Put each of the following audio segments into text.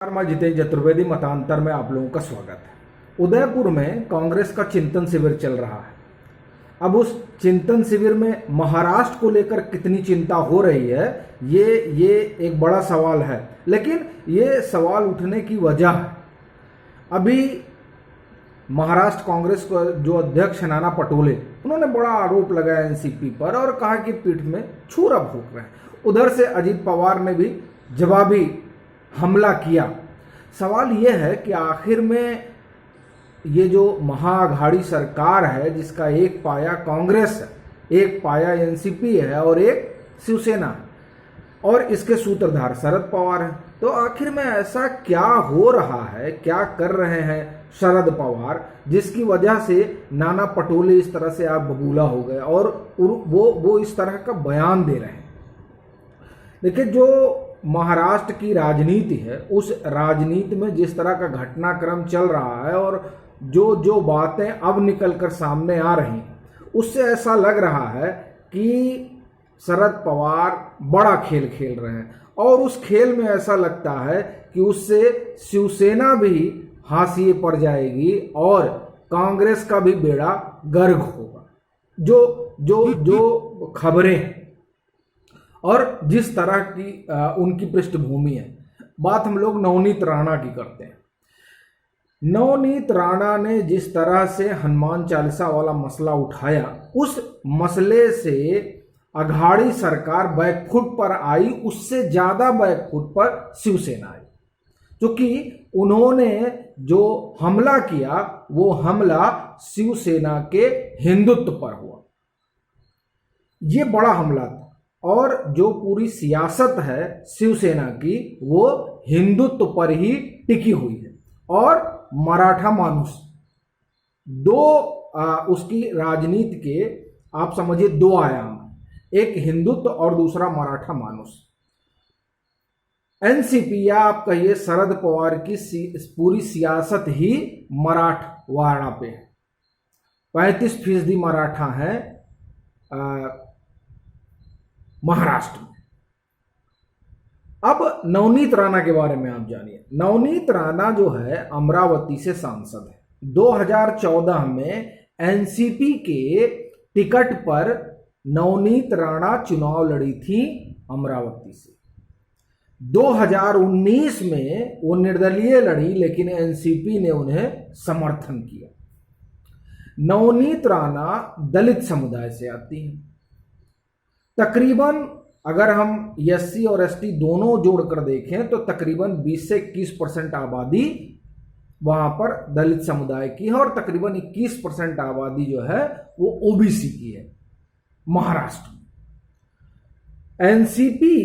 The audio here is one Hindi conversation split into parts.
मैं जितेंद्र चतुर्वेदी मतांतर में आप लोगों का स्वागत है। उदयपुर में कांग्रेस का चिंतन शिविर चल रहा है। अब उस चिंतन शिविर में महाराष्ट्र को लेकर कितनी चिंता हो रही है, ये एक बड़ा सवाल है। लेकिन ये सवाल उठने की वजह है, अभी महाराष्ट्र कांग्रेस को जो अध्यक्ष नाना पटोले, उन्होंने बड़ा आरोप लगाया एनसीपी पर और कहा कि पीठ में छुरा फूंक रहे हैं। उधर से अजीत पवार ने भी जवाबी हमला किया। सवाल यह है कि आखिर में ये जो महाअघाड़ी सरकार है, जिसका एक पाया कांग्रेस है, एक पाया एनसीपी है और एक शिवसेना है, और इसके सूत्रधार शरद पवार हैं, तो आखिर में ऐसा क्या हो रहा है, क्या कर रहे हैं शरद पवार, जिसकी वजह से नाना पटोले इस तरह से आप बबूला हो गए और वो इस तरह का बयान दे रहे हैं। देखिए, जो महाराष्ट्र की राजनीति है, उस राजनीति में जिस तरह का घटनाक्रम चल रहा है और जो बातें अब निकलकर सामने आ रही हैं, उससे ऐसा लग रहा है कि शरद पवार बड़ा खेल खेल रहे हैं और उस खेल में ऐसा लगता है कि उससे शिवसेना भी हाशिए पर जाएगी और कांग्रेस का भी बेड़ा गर्क होगा। जो खबरें और जिस तरह की उनकी पृष्ठभूमि है, बात हम लोग नवनीत राणा की करते हैं। नवनीत राणा ने जिस तरह से हनुमान चालीसा वाला मसला उठाया, उस मसले से अघाड़ी सरकार बैकफुट पर आई, उससे ज्यादा बैकफुट पर शिवसेना आई, क्योंकि उन्होंने जो हमला किया वो हमला शिवसेना के हिंदुत्व पर हुआ। ये बड़ा हमला था और जो पूरी सियासत है शिवसेना की, वो हिंदुत्व पर ही टिकी हुई है। और मराठा मानुस, उसकी राजनीति के आप समझिए दो आयाम, एक हिंदुत्व और दूसरा मराठा मानुस। एनसीपी या आप कहिए शरद पवार की पूरी सियासत ही मराठवाड़ा पे है। 35% मराठा है महाराष्ट्र में। अब नवनीत राणा के बारे में आप जानिए। नवनीत राणा जो है अमरावती से सांसद है। 2014 में एनसीपी के टिकट पर नवनीत राणा चुनाव लड़ी थी अमरावती से। 2019 में वो निर्दलीय लड़ी, लेकिन एनसीपी ने उन्हें समर्थन किया। नवनीत राणा दलित समुदाय से आती हैं। तकरीबन अगर हम एससी और एसटी दोनों जोड़कर देखें तो तकरीबन 20 से 21% आबादी वहां पर दलित समुदाय की है और तकरीबन 21% आबादी जो है वो ओबीसी की है महाराष्ट्र में। एनसीपी,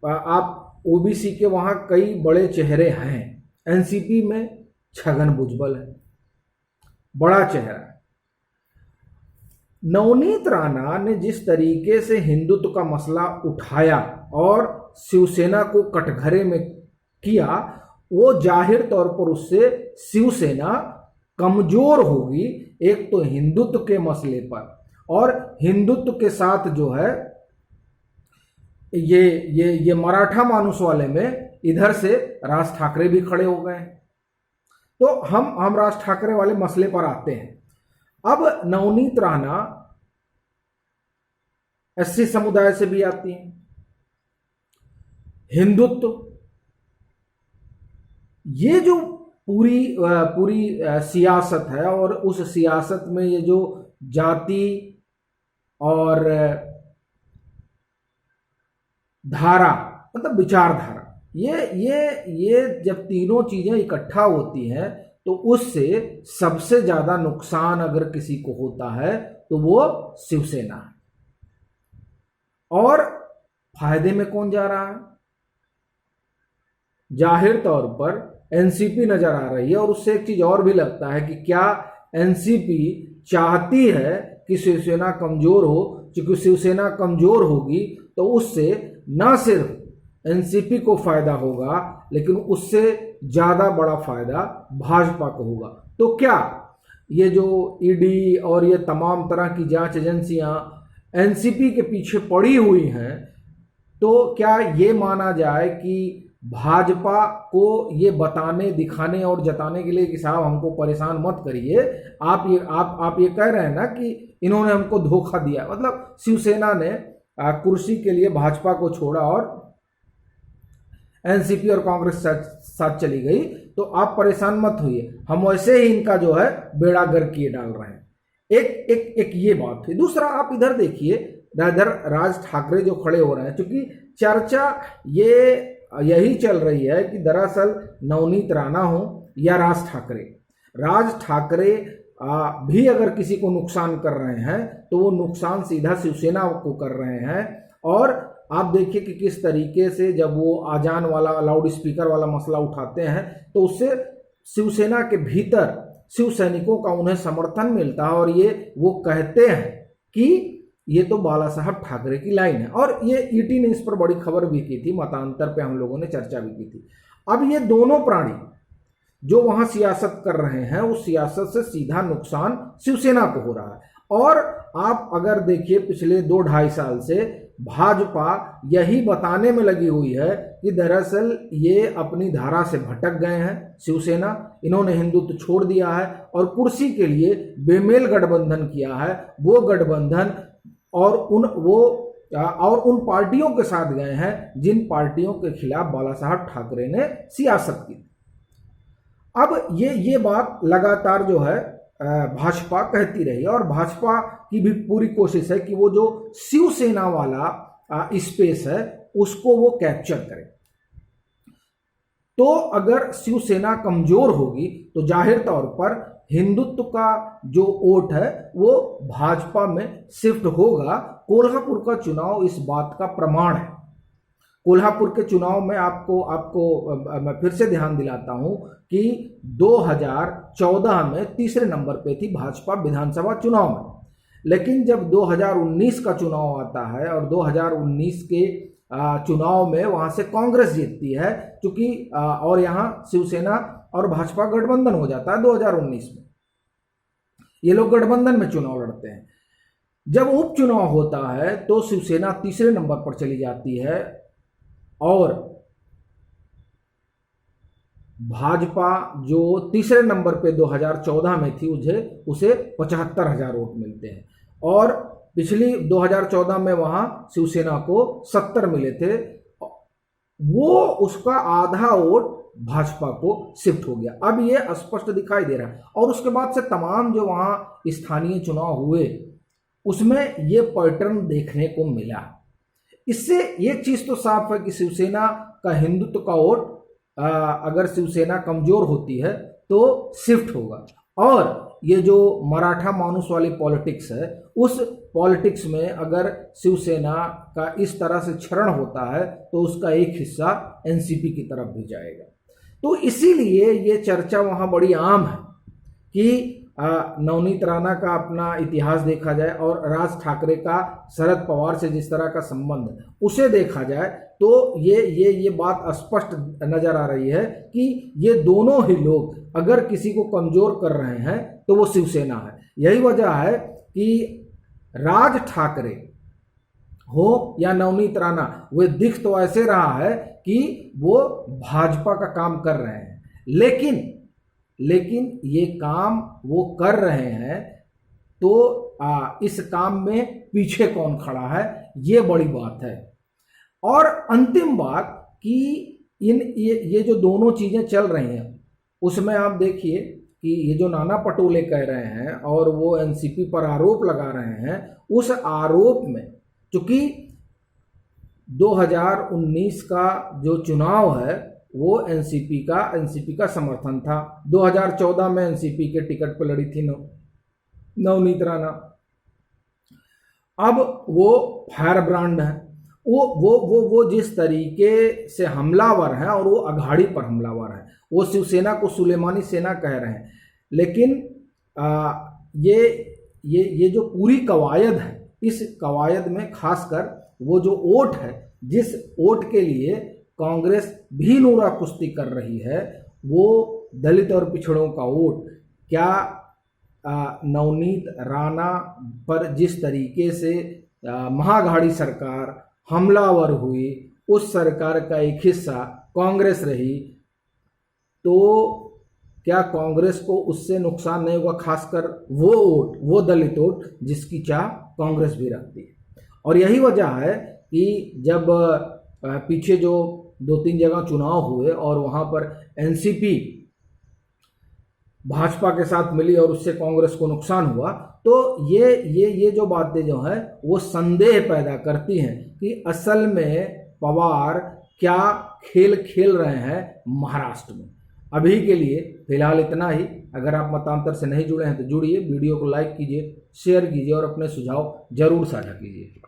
आप ओबीसी के वहां कई बड़े चेहरे हैं। एनसीपी में छगन भुजबल है, बड़ा चेहरा है। नवनीत राणा ने जिस तरीके से हिंदुत्व का मसला उठाया और शिवसेना को कटघरे में किया, वो जाहिर तौर पर उससे शिवसेना कमजोर होगी। एक तो हिंदुत्व के मसले पर, और हिंदुत्व के साथ जो है ये मराठा मानुस वाले में इधर से राज ठाकरे भी खड़े हो गए। तो हम राज ठाकरे वाले मसले पर आते हैं। अब नवनीत राणा एससी समुदाय से भी आती हैं। हिंदुत्व, ये जो पूरी सियासत है और उस सियासत में ये जो जाति और धारा, मतलब विचारधारा, ये जब तीनों चीजें इकट्ठा होती हैं तो उससे सबसे ज्यादा नुकसान अगर किसी को होता है तो वो शिवसेना है। और फायदे में कौन जा रहा है? जाहिर तौर पर एनसीपी नजर आ रही है। और उससे एक चीज और भी लगता है कि क्या एनसीपी चाहती है कि शिवसेना कमजोर हो, क्योंकि शिवसेना कमजोर होगी तो उससे न सिर्फ एनसीपी को फायदा होगा, लेकिन उससे ज्यादा बड़ा फायदा भाजपा को होगा। तो क्या ये जो ईडी और ये तमाम तरह की जांच एजेंसियां एनसीपी के पीछे पड़ी हुई हैं, तो क्या ये माना जाए कि भाजपा को ये बताने, दिखाने और जताने के लिए कि साहब हमको परेशान मत करिए, आप ये कह रहे हैं ना कि इन्होंने हमको धोखा दिया, मतलब शिवसेना ने कुर्सी के लिए भाजपा को छोड़ा और एनसीपी और कांग्रेस साथ चली गई, तो आप परेशान मत होइए, हम वैसे ही इनका जो है बेड़ा गर्क किए डाल रहे हैं। एक ये बात थी। दूसरा, आप इधर देखिए, इधर राज ठाकरे जो खड़े हो रहे हैं, क्योंकि चर्चा यही चल रही है कि दरअसल नवनीत राणा हो या राज ठाकरे भी अगर किसी को नुकसान कर रहे हैं तो वो नुकसान सीधा शिवसेना को कर रहे हैं। और आप देखिए कि किस तरीके से जब वो आजान वाला, लाउड स्पीकर वाला मसला उठाते हैं तो उससे शिवसेना के भीतर शिव सैनिकों का उन्हें समर्थन मिलता है, और ये वो कहते हैं कि ये तो बाला साहब ठाकरे की लाइन है। और ये ईटी ने इस पर बड़ी खबर भी की थी, मतांतर पे हम लोगों ने चर्चा भी की थी। अब ये दोनों प्राणी जो वहां सियासत कर रहे हैं, उस सियासत से सीधा नुकसान शिवसेना को हो रहा है। और आप अगर देखिए, पिछले 2-2.5 साल से भाजपा यही बताने में लगी हुई है कि दरअसल ये अपनी धारा से भटक गए हैं, शिवसेना, इन्होंने हिंदुत्व छोड़ दिया है और कुर्सी के लिए बेमेल गठबंधन किया है। वो गठबंधन और उन पार्टियों के साथ गए हैं जिन पार्टियों के खिलाफ बाला साहब ठाकरे ने सियासत की। अब ये बात लगातार जो है भाजपा कहती रही, और भाजपा की भी पूरी कोशिश है कि वो जो शिवसेना वाला स्पेस है उसको वो कैप्चर करे। तो अगर शिवसेना कमजोर होगी तो जाहिर तौर पर हिंदुत्व का जो वोट है वो भाजपा में शिफ्ट होगा। कोल्हापुर का चुनाव इस बात का प्रमाण है। कोल्हापुर के चुनाव में आपको मैं फिर से ध्यान दिलाता हूं कि 2014 में तीसरे नंबर पे थी भाजपा विधानसभा चुनाव में, लेकिन जब 2019 का चुनाव आता है और 2019 के चुनाव में वहां से कांग्रेस जीतती है, क्योंकि और यहां शिवसेना और भाजपा गठबंधन हो जाता है 2019 में, ये लोग गठबंधन में चुनाव लड़ते हैं। जब उपचुनाव होता है तो शिवसेना तीसरे नंबर पर चली जाती है और भाजपा जो तीसरे नंबर पे 2014 में थी उसे 75,000 वोट मिलते हैं, और पिछली 2014 में वहां शिवसेना को 70 मिले थे, वो उसका आधा वोट भाजपा को शिफ्ट हो गया। अब ये स्पष्ट दिखाई दे रहा है। और उसके बाद से तमाम जो वहां स्थानीय चुनाव हुए उसमें ये पैटर्न देखने को मिला। इससे ये चीज तो साफ है कि शिवसेना का हिंदुत्व का वोट अगर शिवसेना कमजोर होती है तो शिफ्ट होगा। और ये जो मराठा मानुस वाली पॉलिटिक्स है, उस पॉलिटिक्स में अगर शिवसेना का इस तरह से क्षरण होता है तो उसका एक हिस्सा एनसीपी की तरफ भी जाएगा। तो इसीलिए ये चर्चा वहां बड़ी आम है कि नवनीत राणा का अपना इतिहास देखा जाए और राज ठाकरे का शरद पवार से जिस तरह का संबंध उसे देखा जाए तो ये बात स्पष्ट नजर आ रही है कि ये दोनों ही लोग अगर किसी को कमजोर कर रहे हैं तो वो शिवसेना है। यही वजह है कि राज ठाकरे हो या नवनीत राणा, वे दिख तो ऐसे रहा है कि वो भाजपा का काम कर रहे हैं, लेकिन ये काम वो कर रहे हैं तो इस काम में पीछे कौन खड़ा है, ये बड़ी बात है। और अंतिम बात कि ये जो दोनों चीजें चल रही हैं उसमें आप देखिए कि ये जो नाना पटोले कह रहे हैं और वो एनसीपी पर आरोप लगा रहे हैं, उस आरोप में चूंकि 2019 का जो चुनाव है वो एनसीपी का समर्थन था। 2014 में एनसीपी के टिकट पर लड़ी थी नवनीत राणा। अब वो फायर ब्रांड है, वो जिस तरीके से हमलावर हैं और वो अघाड़ी पर हमलावर हैं, वो शिवसेना को सुलेमानी सेना कह रहे हैं। लेकिन ये जो पूरी कवायद है, इस कवायद में खासकर वो जो वोट है, जिस वोट के लिए कांग्रेस भी नूरा कुश्ती कर रही है, वो दलित और पिछड़ों का वोट, क्या नवनीत राणा पर जिस तरीके से महाअघाड़ी सरकार हमलावर हुई, उस सरकार का एक हिस्सा कांग्रेस रही, तो क्या कांग्रेस को उससे नुकसान नहीं हुआ, खासकर वो वोट, वो दलित वोट जिसकी चाह कांग्रेस भी रखती है। और यही वजह है कि जब पीछे जो 2-3 जगह चुनाव हुए और वहां पर एनसीपी भाजपा के साथ मिली और उससे कांग्रेस को नुकसान हुआ, तो ये जो बातें जो है वो संदेह पैदा करती हैं कि असल में पवार क्या खेल खेल रहे हैं महाराष्ट्र में। अभी के लिए फिलहाल इतना ही। अगर आप मतांतर से नहीं जुड़े हैं तो जुड़िए, वीडियो को लाइक कीजिए, शेयर कीजिए और अपने सुझाव जरूर साझा कीजिए।